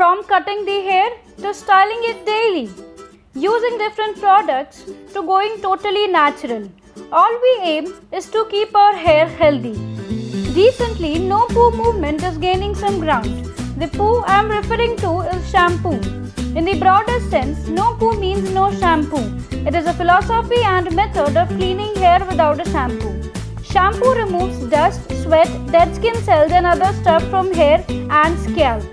from cutting the hair to styling it daily, using different products to going totally natural. All we aim is to keep our hair healthy. Recently, No Poo movement is gaining some ground. The poo I am referring to is shampoo. In the broadest sense, no poo means no shampoo. It is a philosophy and method of cleaning hair without a shampoo. Shampoo removes dust, sweat, dead skin cells and other stuff from hair and scalp.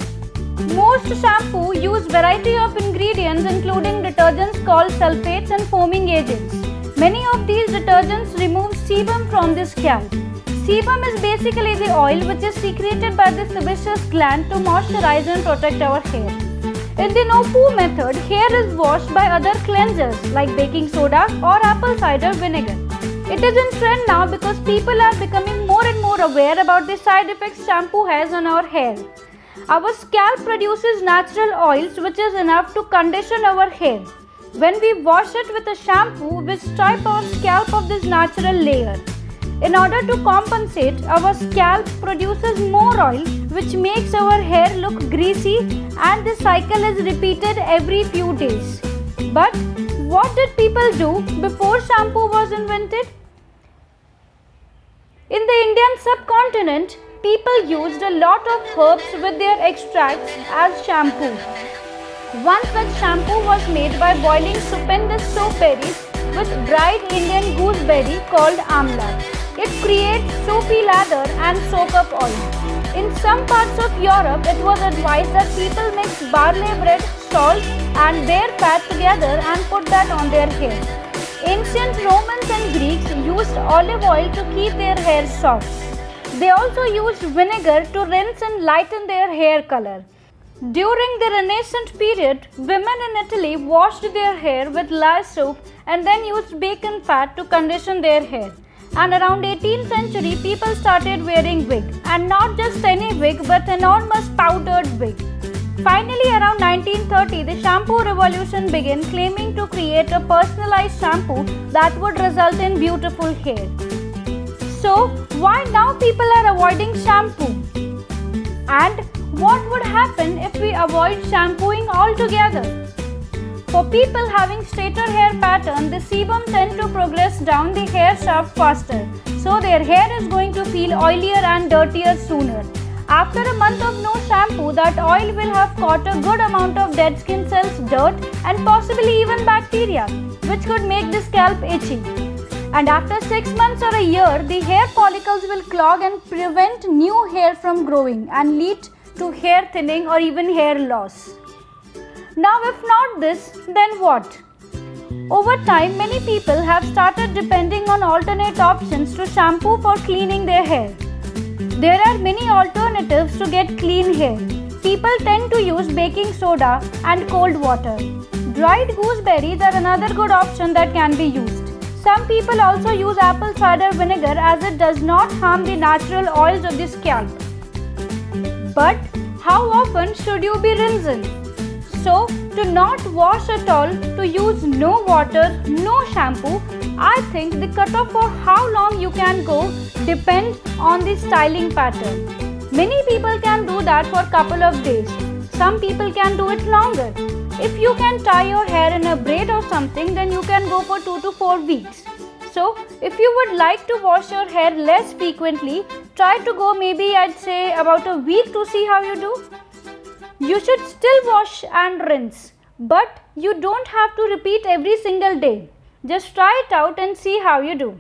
Most shampoo use variety of ingredients including detergents called sulfates and foaming agents. Many of these detergents remove sebum from the scalp. Sebum is basically the oil which is secreted by the sebaceous gland to moisturize and protect our hair. In the No Poo method, hair is washed by other cleansers like baking soda or apple cider vinegar. It is in trend now because people are becoming more and more aware about the side effects shampoo has on our hair. Our scalp produces natural oils which is enough to condition our hair. When we wash it with a shampoo, we strip our scalp of this natural layer. In order to compensate, our scalp produces more oil which makes our hair look greasy and this cycle is repeated every few days. But what did people do before shampoo was invented? In the Indian subcontinent, people used a lot of herbs with their extracts as shampoo. One such shampoo was made by boiling stupendous soap berries with dried Indian gooseberry called amla. It creates soapy lather and soak up oil. In some parts of Europe, it was advised that people mix barley bread, salt and bear fat together and put that on their hair. Ancient Romans and Greeks used olive oil to keep their hair soft. They also used vinegar to rinse and lighten their hair color. During the Renaissance period, women in Italy washed their hair with lye soap and then used bacon fat to condition their hair. And around 18th century, people started wearing wig, and not just any wig but enormous powdered wig. Finally, around 1930, the shampoo revolution began, claiming to create a personalized shampoo that would result in beautiful hair. So, why now people are avoiding shampoo? And what would happen if we avoid shampooing altogether? For people having straighter hair pattern, the sebum tend to progress down the hair shaft faster, so their hair is going to feel oilier and dirtier sooner. After a month of no shampoo, that oil will have caught a good amount of dead skin cells, dirt and possibly even bacteria, which could make the scalp itchy. And after 6 months or a year, the hair follicles will clog and prevent new hair from growing and lead to hair thinning or even hair loss. Now if not this, then what? Over time, many people have started depending on alternate options to shampoo for cleaning their hair. There are many alternatives to get clean hair. People tend to use baking soda and cold water. Dried gooseberries are another good option that can be used. Some people also use apple cider vinegar as it does not harm the natural oils of the scalp. But how often should you be rinsing? So, to not wash at all, to use no water, no shampoo, I think the cutoff for how long you can go depends on the styling pattern. Many people can do that for a couple of days. Some people can do it longer. If you can tie your hair in a braid or something, then you can go for 2 to 4 weeks. So, if you would like to wash your hair less frequently, try to go maybe I'd say about a week to see how you do. You should still wash and rinse, but you don't have to repeat every single day. Just try it out and see how you do.